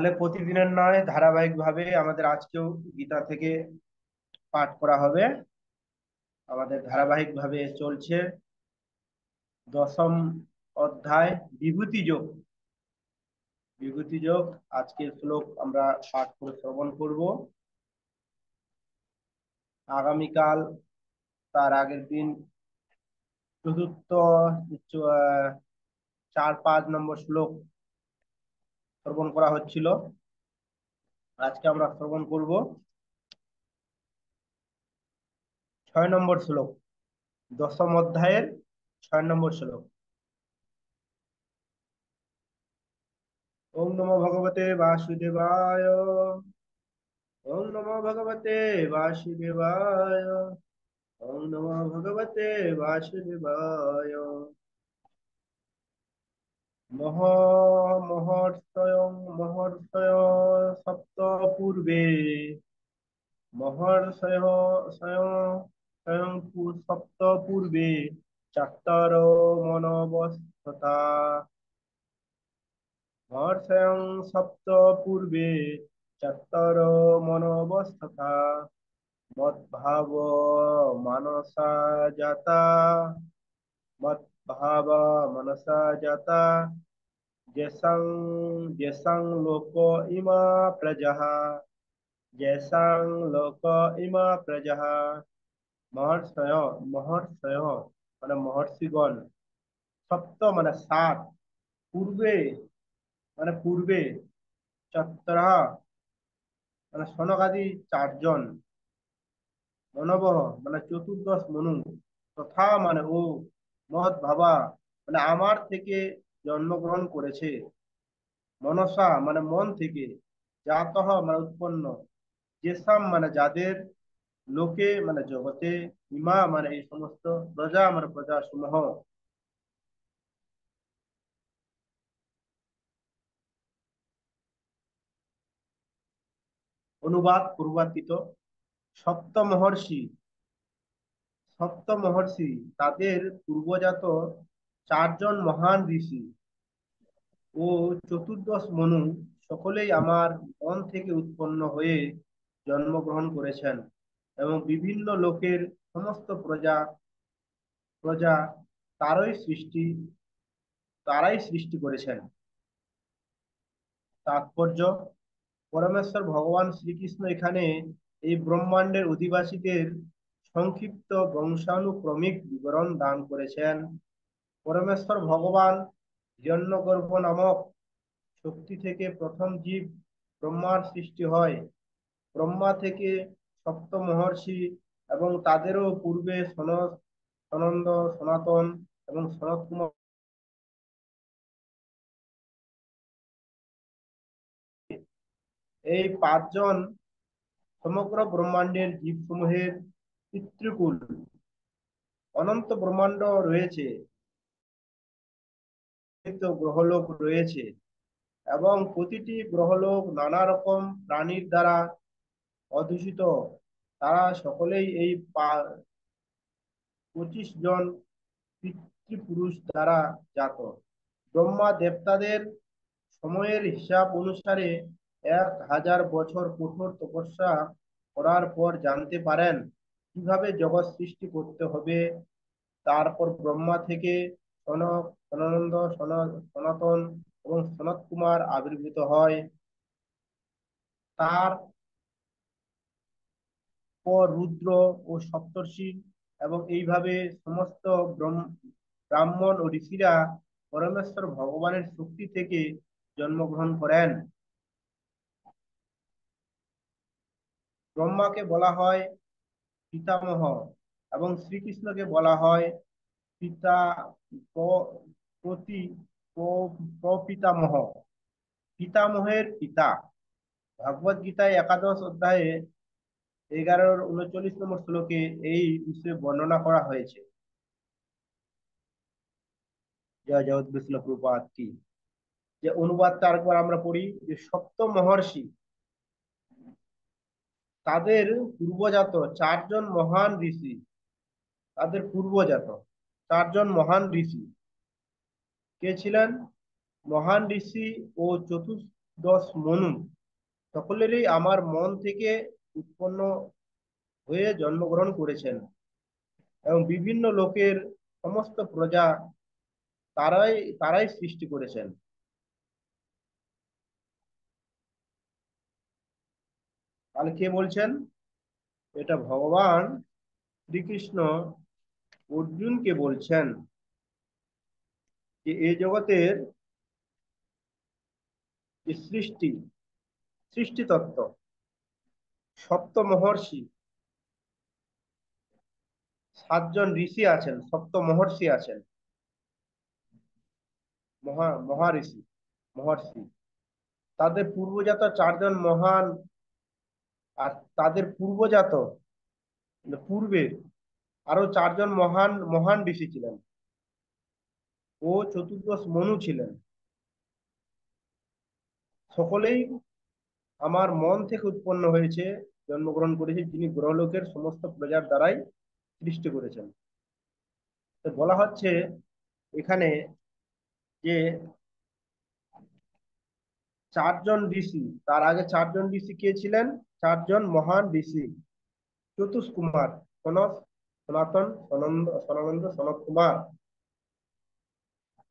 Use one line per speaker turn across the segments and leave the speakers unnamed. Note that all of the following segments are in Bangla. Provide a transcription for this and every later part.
তাহলে প্রতিদিনের নয়, ধারাবাহিকভাবে আমাদের আজকেও গীতা থেকে পাঠ করা হবে। আমাদের ধারাবাহিকভাবে চলছে দশম অধ্যায় বিভূতি যোগ। বিভূতি যোগ আজকের শ্লোক আমরা পাঠ করে শ্রবণ করব। আগামীকাল তার আগের দিন চতুর্থ 4-5 নম্বর শ্লোক শ্রবণ করা হচ্ছিল। আজকে আমরা শ্রবণ করব 6 নম্বর শ্লোক, দশম অধ্যায়ের 6 নম্বর শ্লোক। ওম নমো ভগবতে বাসুদেবায়। ওম নমো ভগবতে বাসুদেবায়। ওম নমো ভগবতে বাসুদেবায়। মহ মহর্ষয়ং মহর্ষয় সপ্ত পূর্বে। মহর্ষয় স্বয়ং স্বয়ং সপ্ত পূর্বে চাত্তর মনবস্থতা। মহর্ষয়ং সপ্ত পূর্বে চাত্তর মনবস্থতা। মদ্ভাব মানসা জাতা। মদ্ভাব মনসা জাতা। যেসাং যেসাং লোক ইমা প্রজা। যেসাং লোক ইমা প্রজা। মহর্ষয় মহর্ষয় মানে মহর্ষিগণ। সপ্ত মানে 7, পূর্বে মানে পূর্বে, চত্র মানে সনকাদি 4 জন, মনবহ মানে চতুর্দশ মনু, তথা মানে ও, মহৎ ভাবা মানে আমার থেকে জন্মগ্রহণ করেছে, মনসা মানে মন থেকে, জাতঃ মানে উৎপন্ন, যেসাম মানে যাদের, লোকে মানে জগতে, ইমা মানে এই সমস্ত, প্রজা মানে প্রজা সমূহ। অনুবাদ পূর্বার্পিত। সপ্ত মহর্ষি, সপ্ত মহর্ষি তাদের পূর্বজাত 4 জন মহান ঋষি ও চতুর্দশ মনু সকলেই আমার মন থেকে উৎপন্ন হয়ে জন্মগ্রহণ করেছেন এবং বিভিন্ন লোকের সমস্ত প্রজা প্রজা তারই সৃষ্টি তারাই সৃষ্টি করেছেন। তাৎপর্য: পরমেশ্বর ভগবান শ্রীকৃষ্ণ এখানে এই ব্রহ্মাণ্ডের অধিবাসীদের সংক্ষিপ্ত বংশানুক্রমিক বিবরণ দান করেছেন। পরমেশ্বর ভগবান হিরণ্যগর্ভ নামক শক্তি থেকে প্রথম জীব ব্রহ্মার সৃষ্টি হয়। ব্রহ্মা থেকে সপ্ত মহর্ষি এবং তাদেরও পূর্বে সনন্দ, সনাতন এবং সনত কুমার, এই 5 জন সমগ্র ব্রহ্মাণ্ডের জীবসমূহের পিতৃকুল। অনন্ত ব্রহ্মাণ্ড রয়েছে, গ্রহলোক রয়েছে এবং প্রতিটি গ্রহলোক নানা রকম প্রাণীর দ্বারা অধ্যুষিত। তারা সকলেই এই 25 জন পিতৃপুরুষ দ্বারা জাত। ব্রহ্মা দেবতাদের সময়ের হিসাব অনুসারে 1000 বছর কঠোর তপস্যা করার পর জানতে পারেন কিভাবে জগৎ সৃষ্টি করতে হবে। তারপর ব্রহ্মা থেকে সনক, সনন্দ, সনাতন এবং সনত কুমার আবির্ভূত হয়। তার পর রুদ্র ও সপ্তর্ষি এবং এইভাবে সমস্ত ব্রাহ্মণ ও ঋষিরা পরমেশ্বর ভগবানের শক্তি থেকে জন্মগ্রহণ করেন। ব্রহ্মাকে বলা হয় পিতামহ এবং শ্রীকৃষ্ণকে বলা হয় পিতা, প্রতি প্রপিতামহ, পিতামহের পিতা। ভগবদ গীতায় একাদশ অধ্যায়ে 11-39 নম্বর শ্লোকে এই বিষয়ে বর্ণনা করা হয়েছে। জয় জগৎ বিষ্ণু প্রপাত কি। যে অনুবাদটা আরেকবার আমরা পড়ি, যে সপ্ত মহর্ষি তাদের পূর্বজাত 4 জন মহান ঋষি, তাদের পূর্বজাত 4 জন মহান ঋষি কে ছিলেন? মহান ঋষি ও দশ মনু সকলেরই আমার মন থেকে উৎপন্ন হয়ে জন্মগ্রহণ করেছেন, এবং বিভিন্ন লোকের সমস্ত প্রজা তারাই তারাই সৃষ্টি করেছেন। তাহলে কে বলছেন? এটা ভগবান শ্রীকৃষ্ণ অর্জুনকে বলছেন যে এই জগতের যে সৃষ্টি তত্ত্ব, সপ্ত মহর্ষি, সাতজন ঋষি আছেন, সপ্ত মহর্ষি আছেন, মহাঋষি, মহর্ষি, তাদের পূর্বজাত চারজন মহান, আর তাদের পূর্বজাত মানে পূর্বে আরো চারজন মহান মহান ঋষি ছিলেন, ও চতুর্দশ মনু ছিলেন। সকলেই আমার মন থেকে উৎপন্ন হয়েছে, জন্মগ্রহণ করেছে, যিনি গ্রহলোকের সমস্ত প্রজার দ্বারাই সৃষ্টি করেছেন। তো বলা হচ্ছে এখানে যে চারজন ঋষি, তার আগে চারজন ঋষি কে ছিলেন? চারজন মহান ঋষি, চতুষ্কুমার, সনৎ, সনাতন, সনন্দ, সনত কুমার।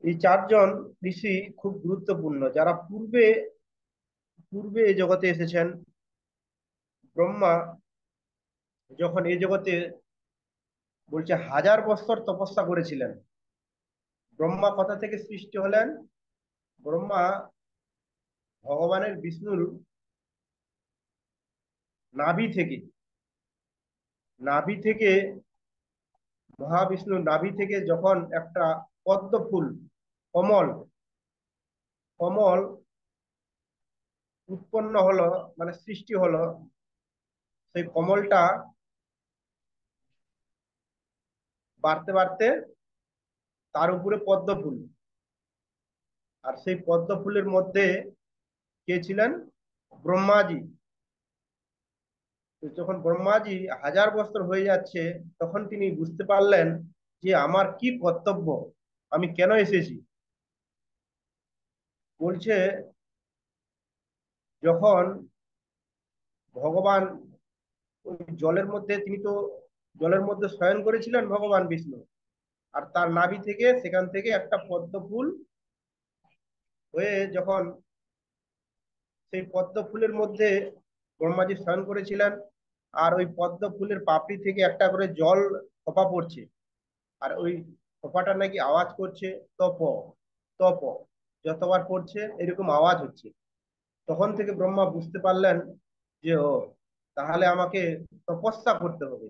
এই চারজন ঋষি খুব গুরুত্বপূর্ণ, যারা পূর্বে পূর্বে এই জগতে এসেছেন। ব্রহ্মা যখন এই জগতে বলছে 1000 বছর তপস্যা করেছিলেন। ব্রহ্মা কোথা থেকে সৃষ্টি হলেন? ব্রহ্মা ভগবানের বিষ্ণুর নাভি থেকে, নাভি থেকে মহাবিষ্ণুর নাভি থেকে যখন একটা পদ্ম ফুল, কমল, কমল উৎপন্ন হলো, মানে সৃষ্টি হলো, সেই কমলটা বাড়তে বাড়তে তার উপরে পদ্ম ফুল, আর সেই পদ্ম ফুলের মধ্যে কে ছিলেন? ব্রহ্মাজি। তো যখন ব্রহ্মাজি 1000 বছর হয়ে যাচ্ছে, তখন তিনি বুঝতে পারলেন যে আমার কি কর্তব্য, আমি কেন এসেছি। বলছে যখন ভগবান ওই জলের মধ্যে, তিনি তো জলের মধ্যে শয়ন করেছিলেন ভগবান বিষ্ণু, আর তার নাভি থেকে, সেখান থেকে একটা পদ্ম ফুল হয়ে যখন সেই পদ্ম ফুলের মধ্যে ব্রহ্মাজি শয়ন করেছিলেন, আর ওই পদ্ম ফুলের পাপড়ি থেকে একটা করে জল ফোঁপা পড়ছে, আর ওই ফোঁপাটা নাকি আওয়াজ করছে, তপ তপ, যতবার পড়ছে এরকম আওয়াজ হচ্ছে। তখন থেকে ব্রহ্মা বুঝতে পারলেন যে ও, তাহলে আমাকে তপস্যা করতে হবে,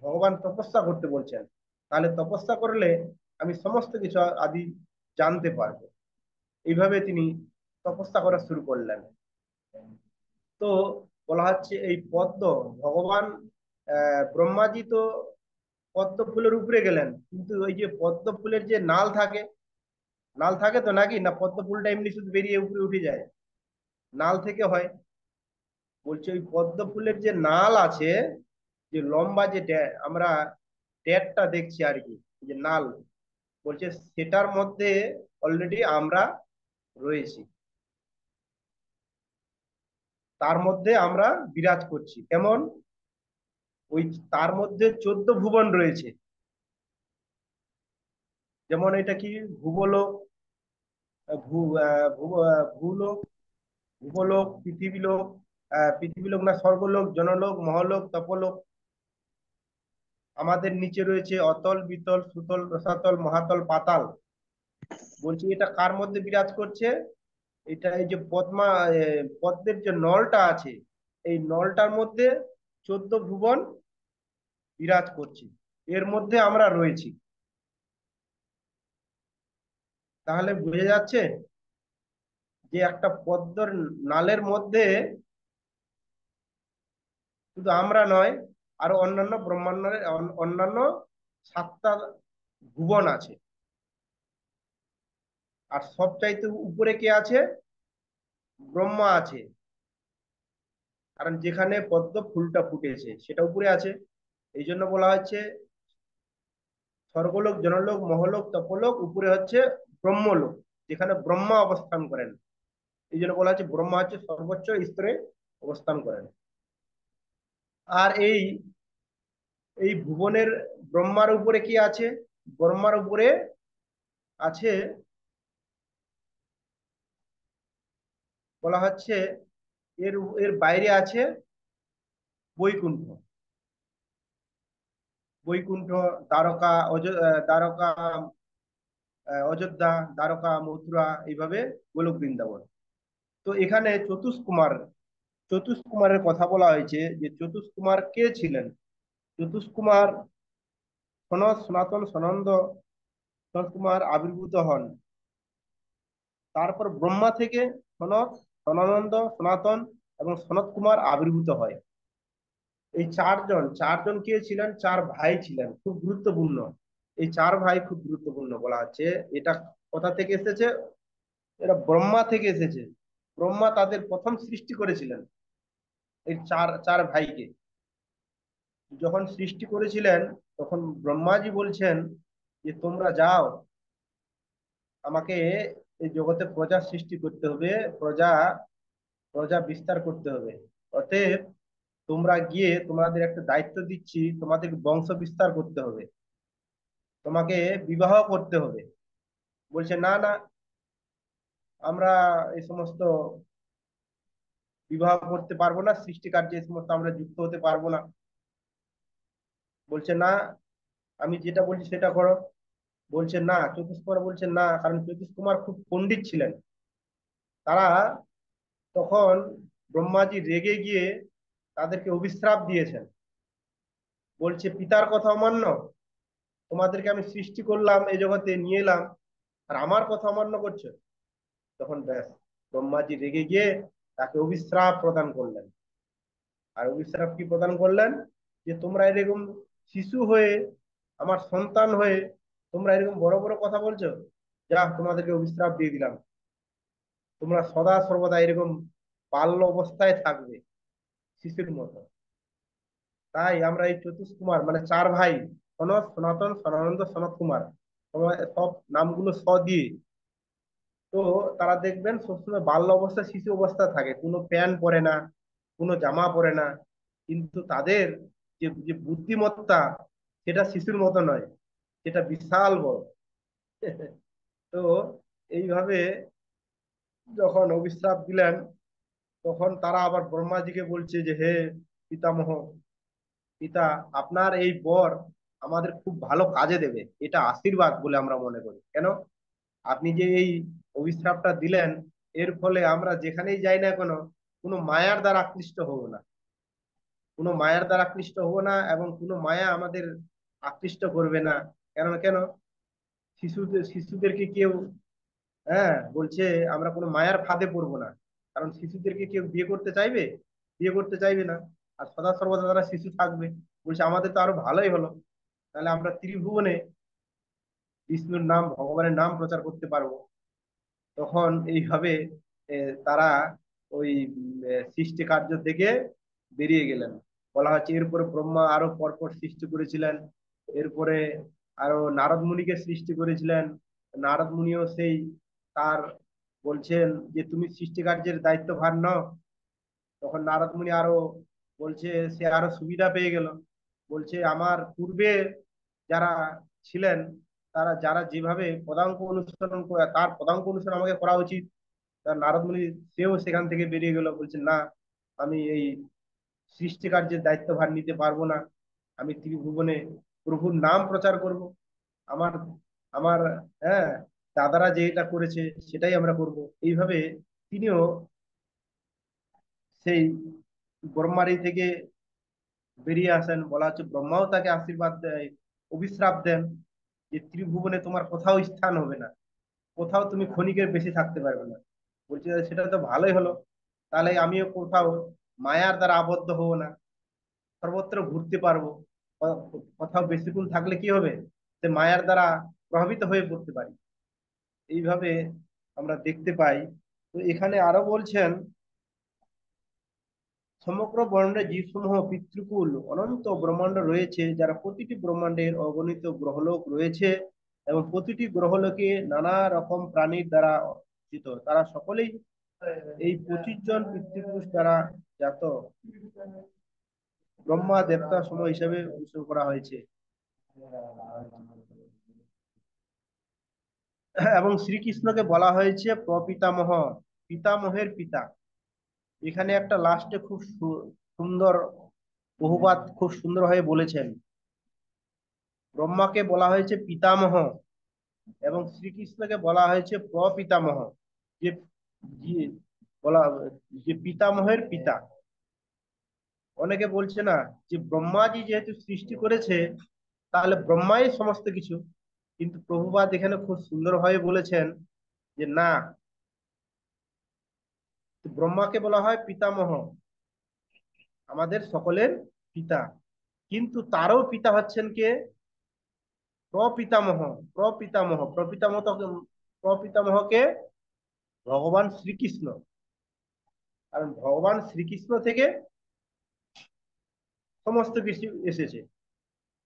ভগবান তপস্যা করতে বলছেন, তাহলে তপস্যা করলে আমি সমস্ত কিছু আদি জানতে পারবো। এইভাবে তিনি তপস্যা করা শুরু করলেন। তো বলা হচ্ছে এই পদ্ম, ভগবান ব্রহ্মাজি তো পদ্ম ফুলের উপরে গেলেন, কিন্তু ওই যে পদ্ম ফুলের যে নাল থাকে, নাল থাকে তো নাকি, না পদ্ম ফুলটা এমনি শুধু বেরিয়ে উপরে উঠে যায়? নাল থেকে হয়। বলছে ওই পদ্ম ফুলের যে নাল আছে, যে লম্বা যে আমরা ডেটটা দেখছি আর কি, যে নাল, বলছে সেটার মধ্যে অলরেডি আমরা রয়েছি, তার মধ্যে আমরা বিরাজ করছি। কেমন? ওই তার মধ্যে 14 ভুবন রয়েছে। যেমন এটা কি, ভূগোলক, ভূলোক, ভূগোলক, পৃথিবীলোক, পৃথিবীলোক না, স্বর্গলোক, জনলোক, মহলোক, তপলোক। আমাদের নিচে রয়েছে অতল, বিতল, সুতল, রসাতল, মহাতল, পাতাল। বলছি এটা কার মধ্যে বিরাজ করছে? এটা এই যে পদ্মের যে নলটা আছে, এই নলটার মধ্যে 14 ভুবন বিরাজ করছে, এর মধ্যে আমরা রয়েছি। তাহলে বোঝা যাচ্ছে যে একটা পদ্মর নালের মধ্যে শুধু আমরা নয়, আরো অন্যান্য ব্রহ্মাণ্ডের অন্যান্য 7টা ভুবন আছে। আর সবচাইতে উপরে কে আছে? ব্রহ্মা আছে, কারণ যেখানে পদ্ম ফুলটা ফুটেছে সেটা উপরে আছে। এই জন্য বলা হচ্ছে স্বর্গলোক, জনলোক, মহলোক, তপলোক, উপরে হচ্ছে ব্রহ্মলোক, যেখানে ব্রহ্মা অবস্থান করেন। এই জন্য বলা হচ্ছে ব্রহ্মা হচ্ছে সর্বোচ্চ স্তরে অবস্থান করেন। আর এই এই ভুবনের ব্রহ্মার উপরে কি আছে? ব্রহ্মার উপরে আছে, বলা হচ্ছে এর এর বাইরে আছে বৈকুণ্ঠ। বৈকুণ্ঠ, দ্বারকা, দ্বারকা, অযোধ্যা, দ্বারকা, মথুরা, এইভাবে গোলক বৃন্দাবন। তো এখানে চতুষ্কুমারের কথা বলা হয়েছে, যে চতুষ্কুমার কে ছিলেন? চতুষ্কুমার সনাতন সনৎ কুমার আবির্ভূত হন। তারপর ব্রহ্মা থেকে সনত, সনানন্দ, সনাতন এবং সনত কুমার আবির্ভূত হয়। এই চারজন কে ছিলেন? চার ভাই ছিলেন, খুব গুরুত্বপূর্ণ। এই চার ভাই খুব গুরুত্বপূর্ণ বলা হচ্ছে। এটা কোথা থেকে এসেছে? এরা ব্রহ্মা থেকে এসেছে। ব্রহ্মা তাদের প্রথম সৃষ্টি করেছিলেন, এই চার চার ভাইকে। যখন সৃষ্টি করেছিলেন, তখন ব্রহ্মাজি বলছেন যে তোমরা যাও, আমাকে এই জগতে প্রজা সৃষ্টি করতে হবে, প্রজা প্রজা বিস্তার করতে হবে। অতএব তোমরা গিয়ে, তোমাদের একটা দায়িত্ব দিচ্ছি, তোমাদের বংশ বিস্তার করতে হবে, তোমাকে বিবাহ করতে হবে। বলছে না না, আমরা এই সমস্ত বিবাহ করতে পারবো না, সৃষ্টি কার্যে এই সমস্ত আমরা যুক্ত হতে পারবো না। বলছে না, আমি যেটা বলছি সেটা করো। বলছে না, চতুষ্কুমার বলছে না, কারণ চতুষ্কুমার খুব পণ্ডিত ছিলেন। তারা তখন ব্রহ্মাজি রেগে গিয়ে তাদেরকে অভিশ্রাপ দিয়েছেন। বলছে পিতার কথা অমান্য, তোমাদেরকে আমি সৃষ্টি করলাম, এই জগতে নিয়ে এলাম, আর আমার কথা অমান্য করছো। তখন ব্যাস, ব্রহ্মাজি রেগে গিয়ে তাকে অভিশ্রাপ প্রদান করলেন। আর অভিশ্রাপ কি প্রদান করলেন? যে তোমরা এরকম শিশু হয়ে, আমার সন্তান হয়ে তোমরা এরকম বড় বড় কথা বলছো, যা তোমাদেরকে অভিশ্রাপ দিয়ে দিলাম, তোমরা সদা সর্বদা এরকম বাল্য অবস্থায় থাকবে, শিশুর মতো। তাই আমরা এই চতুষ্কুমার মানে চার ভাই, সনত, সনাতন, সনানন্দ, সনত কুমার, সব নামগুলো দিয়ে, তো তারা দেখবেন সবসময় বাল্য অবস্থা, শিশু অবস্থা থাকে, কোনো প্যান্ট পরে না, কোনো জামা পরে না। কিন্তু তাদের যে যে বুদ্ধিমত্তা, সেটা শিশুর মতো নয়, সেটা বিশাল বড়। তো এইভাবে যখন অভিশ্রাপ দিলেন, তখন তারা আবার ব্রহ্মাজিকে বলছে যে হে পিতামহ, পিতা, আপনার এই বর আমাদের খুব ভালো কাজে দেবে, এটা আশীর্বাদ বলে আমরা মনে করি। কেন? আপনি যে এই অভিশ্রাপটা দিলেন, এর ফলে আমরা যেখানেই যাই না কেন, কোনো মায়ার দ্বারা আকৃষ্ট হব না, কোনো মায়ার দ্বারা আকৃষ্ট হব না, এবং কোনো মায়া আমাদের আকৃষ্ট করবে না। কেন কেন শিশুদেরকে কেউ, হ্যাঁ বলছে, আমরা কোনো মায়ার ফাঁদে পড়বো না। কারণ শিশুদেরকে কেউ বিয়ে করতে চাইবে? বিয়ে করতে চাইবে না। আর সদা সর্বদা তারা শিশু থাকবে। বলছে আমাদের তো আরো ভালোই হলো, তাহলে আমরা ত্রিভুবনে বিষ্ণুর নাম, ভগবানের নাম প্রচার করতে পারবো। তখন এইভাবে তারা ওই সৃষ্টি কার্য থেকে বেরিয়ে গেলেন। বলা হচ্ছে এরপরে ব্রহ্মা আরো পরপর সৃষ্টি করেছিলেন। এরপরে আরো নারদ মুনিকে সৃষ্টি করেছিলেন। নারদ মুনিও সেই তার বলছেন যে তুমি সৃষ্টি কার্যের দায়িত্ব ভার নাও। তখন নারদ মুনি আরো বলছে, সে আরো সুবিধা পেয়ে গেল। বলছে আমার পূর্বে যারা ছিলেন, তারা যারা যেভাবে পদাঙ্ক অনুসরণ করে, তার পদাঙ্ক অনুসরণ আমাকে করা উচিত। তার নারদ মুনি সেও সেখান থেকে বেরিয়ে গেল, বলছে না, আমি এই সৃষ্টি কার্যের দায়িত্বভার নিতে পারবো না। আমি ত্রিভুবনে প্রভুর নাম প্রচার করব। আমার আমার হ্যাঁ, দাদারা যেটা করেছে সেটাই আমরা করব। এইভাবে তিনিও সেই ব্রহ্মারি থেকে বেরিয়ে আসেন। বলা হচ্ছে ব্রহ্মাও তাকে আশীর্বাদ দেয়, অভিশ্রাপ দেন, যে ত্রিভুবনে তোমার কোথাও স্থান হবে না, কোথাও তুমি ক্ষণিকের বেশি থাকতে পারবে না। বলছে সেটা তো ভালোই হলো, তাহলে আমিও কোথাও মায়ার দ্বারা আবদ্ধ হব না, সর্বত্র ঘুরতে পারবো। কোথাও বেশিক্ষণ থাকলে কি হবে, সে মায়ার দ্বারা প্রভাবিত হয়ে পড়তে পারি। এইভাবে আমরা দেখতে পাই। তো এখানে আরো বলছেন, সমগ্র ব্রহ্মাণ্ডে জীবসমূহ পিতৃকুল অনন্ত ব্রহ্মাণ্ড রয়েছে, যারা প্রতিটি ব্রহ্মাণ্ডের অগণিত গ্রহলোক রয়েছে, এবং প্রতিটি গ্রহলোকে নানা রকম প্রাণীর দ্বারা অর্চিত। তারা সকলেই এই 25 জন পিতৃপুরুষ দ্বারা জাত ব্রহ্মা দেবতা সম হিসাবে উৎসর্গ করা হয়েছে। এবং শ্রীকৃষ্ণকে বলা হয়েছে প্রপিতামহ, পিতামহের পিতা। এখানে একটা লাস্টে খুব সুন্দর বহুবাদ খুব সুন্দরভাবে বলেছেন। ব্রহ্মাকে বলা হয়েছে পিতামহ এবং শ্রীকৃষ্ণকে বলা হয়েছে প্রপিতামহ, যে যে- বলা যে পিতামহের পিতা। অনেকে বলছে না যে ব্রহ্মাজি যেহেতু সৃষ্টি করেছে তাহলে ব্রহ্মাই সমস্ত কিছু, কিন্তু প্রভুপাদ এখানে খুব সুন্দরভাবে বলেছেন যে না, ব্রহ্মাকে বলা হয় পিতামহ, আমাদের সকলের পিতা, কিন্তু তারও পিতা হচ্ছেন কে? প্রপিতামহ। প্রপিতামহকে ভগবান শ্রীকৃষ্ণ, কারণ ভগবান শ্রীকৃষ্ণ থেকে সমস্ত কিছু এসেছে।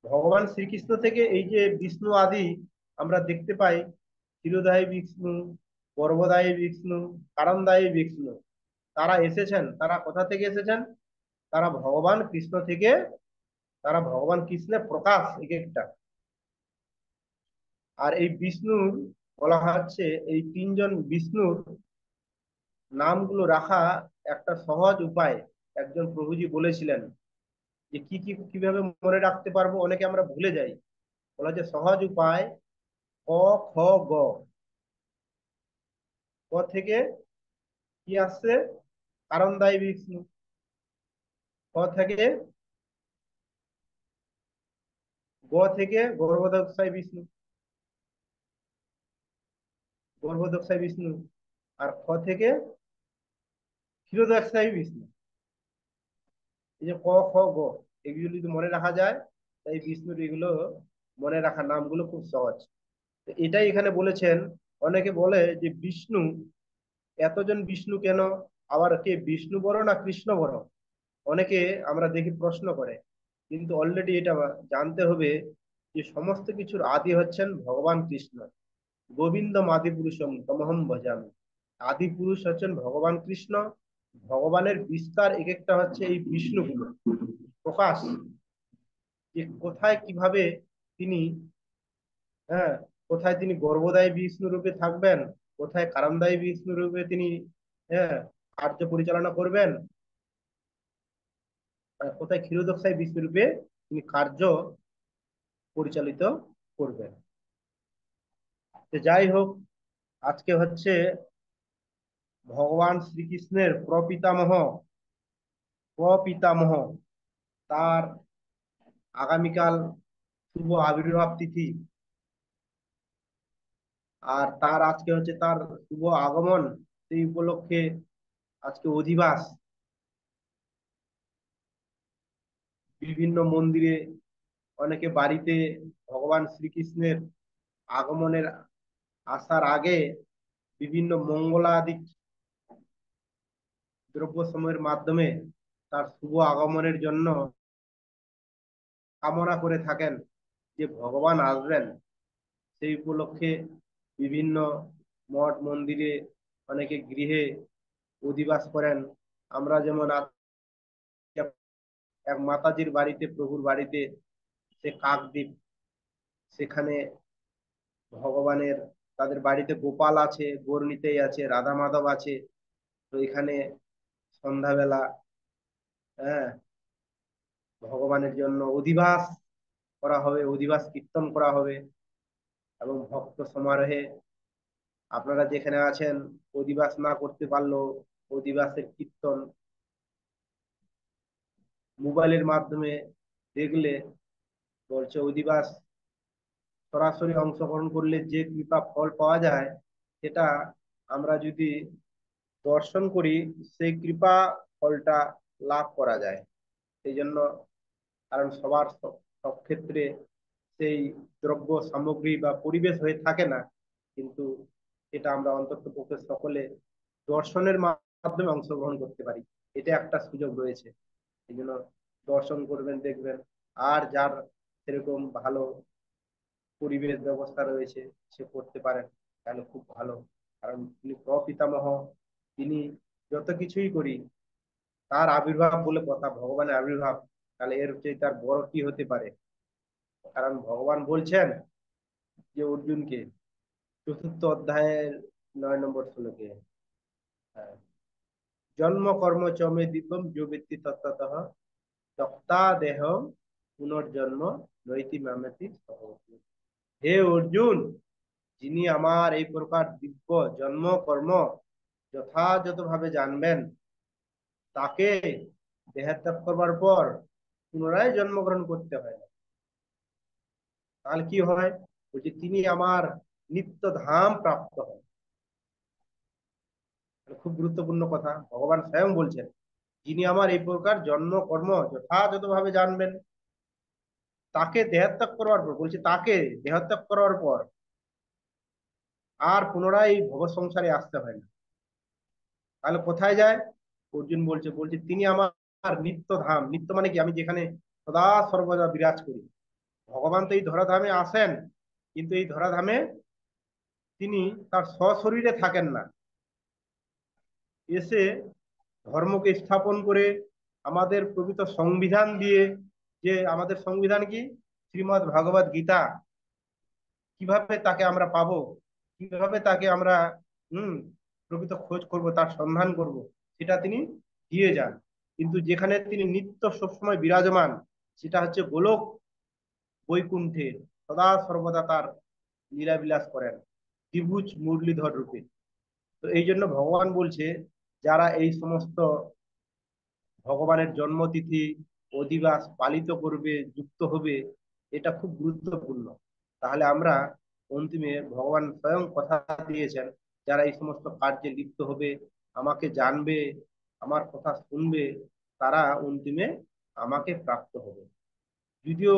ভগবান শ্রীকৃষ্ণ থেকে এই যে বিষ্ণু আদি আমরা দেখতে পাই, ক্ষীরোদায়ী বিষ্ণু, গর্ভদায়ী বিষ্ণু, কারণদায়ী বিষ্ণু, তারা এসেছেন, তারা কোথা থেকে এসেছেন? তারা ভগবান কৃষ্ণ থেকে, তারা ভগবান কৃষ্ণের প্রকাশ এক একটা। আর এই বিষ্ণুর বলা হচ্ছে এই 3জন বিষ্ণুর নামগুলো রাখা একটা সহজ উপায় একজন প্রভুজি বলেছিলেন, যে কি কি কিভাবে মনে রাখতে পারবো, অনেকে আমরা ভুলে যাই। বলা যে সহজ উপায় ক খ গ। ক থেকে কি আসছে? কারণদায়ী বিষ্ণু। খ থেকে গর্ভদক্ষায় বিষ্ণু, গর্ভদক্ষায় বিষ্ণু। আর খ থেকে ক্ষীরোদক্ষায় বিষ্ণু। এই যে ক খ গ, এগুলো যদি মনে রাখা যায়, তাই বিষ্ণুর এগুলো মনে রাখার নামগুলো খুব সহজ। তো এটাই এখানে বলেছেন। অনেকে বলে যে বিষ্ণু, এতজন বিষ্ণু কেন, আবার কে বিষ্ণু বড় না কৃষ্ণ বড়, অনেকে আমরা দেখি প্রশ্ন করে। কিন্তু অলরেডি এটা জানতে হবে যে সমস্ত কিছুর আদি হচ্ছেন ভগবান কৃষ্ণ। গোবিন্দম আদি পুরুষম তমহম ভজামি। আদি পুরুষ হচ্ছেন ভগবান কৃষ্ণ। ভগবানের বিস্তার এক একটা হচ্ছে এই বিষ্ণুগুলো প্রকাশ, যে কোথায় কিভাবে তিনি, হ্যাঁ, কোথায় তিনি গর্ভদায়ী বিষ্ণু রূপে থাকবেন, কোথায় কারণদায়ী বিষ্ণু রূপে তিনি, হ্যাঁ, কার্য পরিচালনা করবেন, আর কোথায় ক্ষীরোদক্ষায় বিষ্ণু রূপে তিনি কার্য পরিচালিত করবেন। তো যাই হোক, আজকে হচ্ছে ভগবান শ্রীকৃষ্ণের প্রপিতামহ তার আগামীকাল শুভ আবির্ভাব তিথি। আর তার আজকে হচ্ছে তার শুভ আগমন, সেই উপলক্ষে আজকে অধিবাস। বিভিন্ন মন্দিরে, অনেকে বাড়িতে ভগবান শ্রীকৃষ্ণের আগমনের আসার আগে বিভিন্ন মঙ্গলাদি দ্রব্য সময়ের মাধ্যমে তার শুভ আগমনের জন্য কামনা করে থাকেন, যে ভগবান আসবেন। সেই উপলক্ষে বিভিন্ন মঠ মন্দিরে, অনেকে গৃহে অধিবাস করেন। আমরা যেমন এক মাতাজির বাড়িতে, প্রভুর বাড়িতে, সে কাকদ্বীপ, সেখানে ভগবানের, তাদের বাড়িতে গোপাল আছে, গৌরনিতাই আছে, রাধা মাধব আছে। তো এখানে সন্ধ্যাবেলা, হ্যাঁ, ভগবানের জন্য অধিবাস করা হবে, অধিবাস কীর্তন করা হবে। এবং ভক্ত সমারোহে আপনারা যেখানে আছেন, অধিবাস না করতে পারলেও অধিবাসের কীর্তন মোবাইলের মাধ্যমে দেখলে, বলছে অধিবাস সরাসরি অংশগ্রহণ করলে যে কৃপা ফল পাওয়া যায়, সেটা আমরা যদি দর্শন করি, সেই কৃপা ফলটা লাভ করা যায়। সেই জন্য, কারণ সবার সব ক্ষেত্রে সেই দ্রব্য সামগ্রী বা পরিবেশ হয়ে থাকে না, কিন্তু এটা আমরা অন্তত পক্ষে সকলে দর্শনের মাধ্যমে অংশগ্রহণ করতে পারি। এটা একটা সুযোগ রয়েছে। এই জন্য দর্শন করবেন, দেখবেন। আর যার সেরকম ভালো পরিবেশ ব্যবস্থা রয়েছে, সে করতে পারেন, তাহলে খুব ভালো। কারণ তিনি প্রপিতামহ, তিনি যত কিছুই করি তার আবির্ভাব বলে কথা, ভগবানের আবির্ভাব, তাহলে এর চেয়ে তার বড় কি হতে পারে? কারণ ভগবান বলছেন যে অর্জুনকে, চতুর্থ অধ্যায়ের 9 নম্বর শ্লোকে, হ্যাঁ, জন্ম কর্ম চ মে দীপম যো ব্যক্তি তত্ত্বতঃ তক্তা দেহম পুনর্জন্ম নৈতি মামেতি সহ। হে অর্জুন, যিনি আমার এই প্রকার দিব্য জন্ম কর্ম যথাযথভাবে জানবেন, তাকে দেহত্যাগ করবার পর পুনরায় জন্মগ্রহণ করতে হয় না। তাহলে কি হয়? বলছে তিনি আমার নিত্য ধাম প্রাপ্ত হন। খুব গুরুত্বপূর্ণ কথা, ভগবান স্বয়ং বলছেন যিনি আমার এই প্রকার জন্ম কর্ম যথাযথভাবে জানবেন, তাকে দেহত্যাগ করার পর, বলছে তাকে দেহত্যাগ করার পর আর পুনরায় এই ভব সংসারে আসতে হয় না। তাহলে কোথায় যায়? অর্জুন বলছে বলছে তিনি আমার নিত্য ধাম। নিত্য মানে কি? আমি যেখানে সদা সর্বদা বিরাজ করি। ভগবান তো এই ধরাধামে আসেন, কিন্তু এই ধরাধামে তিনি তার সশরীরে থাকেন না, এসে ধর্মকে স্থাপন করে আমাদের প্রকৃত সংবিধান দিয়ে, যে আমাদের সংবিধান কি, শ্রীমদ্ ভাগবত গীতা, কিভাবে তাকে আমরা পাবো, কিভাবে তাকে আমরা হম প্রকৃত খোঁজ করব, তার সন্ধান করব, সেটা তিনি দিয়ে যান। কিন্তু যেখানে তিনি নিত্য সবসময় বিরাজমান, সেটা হচ্ছে গোলক বৈকুণ্ঠে সদা সর্বদা তার লীলাবিলাস করেন ত্রিভুজ মুরলীধর রূপে। তো এই জন্য ভগবান বলছে যারা এই সমস্ত ভগবানের জন্মতিথি অধিবাস পালিত করবে, যুক্ত হবে, এটা খুব গুরুত্বপূর্ণ। তাহলে আমরা অন্তিমে ভগবান স্বয়ং কথা দিয়েছেন, যারা এই সমস্ত কার্যে লিপ্ত হবে, আমাকে জানবে, আমার কথা শুনবে, তারা অন্তিমে আমাকে প্রাপ্ত হবে। যদিও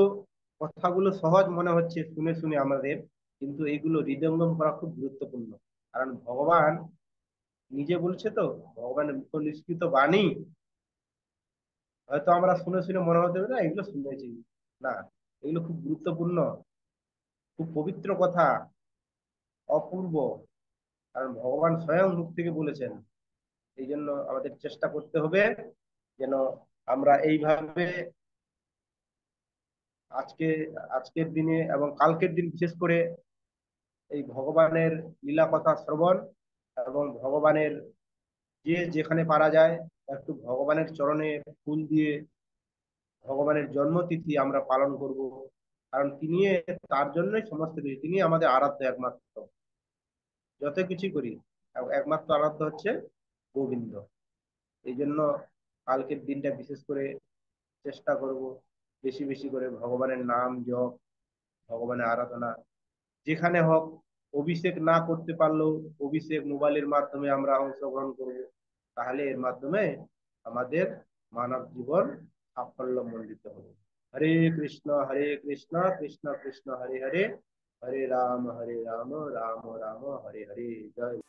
কথাগুলো সহজ মনে হচ্ছে শুনে শুনে আমাদের, কিন্তু এইগুলো হৃদয়ঙ্গম করা খুব গুরুত্বপূর্ণ। কারণ ভগবান নিজে বলছে তো, ভগবানের মুখ নিষ্কৃত বাণী হয়তো আমরা শুনে শুনে মনে হতে পারে না এগুলো শুনেছি, না, এগুলো খুব গুরুত্বপূর্ণ, খুব পবিত্র কথা, অপূর্ব। কারণ ভগবান স্বয়ং মুখ থেকে বলেছেন। এই জন্য আমাদের চেষ্টা করতে হবে যেন আমরা এইভাবে আজকে আজকের দিনে এবং কালকের দিন বিশেষ করে এই ভগবানের লীলা কথা শ্রবণ এবং ভগবানের যে যেখানে পারা যায় একটু ভগবানের চরণে ফুল দিয়ে ভগবানের জন্মতিথি আমরা পালন করব। কারণ তিনি, তার জন্যই সমস্ত কিছু, তিনি আমাদের আরাধ্য একমাত্র। যত কিছু করি একমাত্র আরাধ্য হচ্ছে গোবিন্দ। এই জন্য কালকের দিনটা বিশেষ করে চেষ্টা করব বেশি বেশি করে ভগবানের নাম জপ, ভগবানের আরাধনা, যেখানে হোক। অভিষেক না করতে পারলেও অভিষেক মোবাইলের মাধ্যমে আমরা অংশগ্রহণ করব, তাহলে এর মাধ্যমে আমাদের মানব জীবন সাফল্য মণ্ডিত হবে। হরে কৃষ্ণ কৃষ্ণ কৃষ্ণ হরে হরে, হরে রাম রাম রাম হরে হরে। জয়।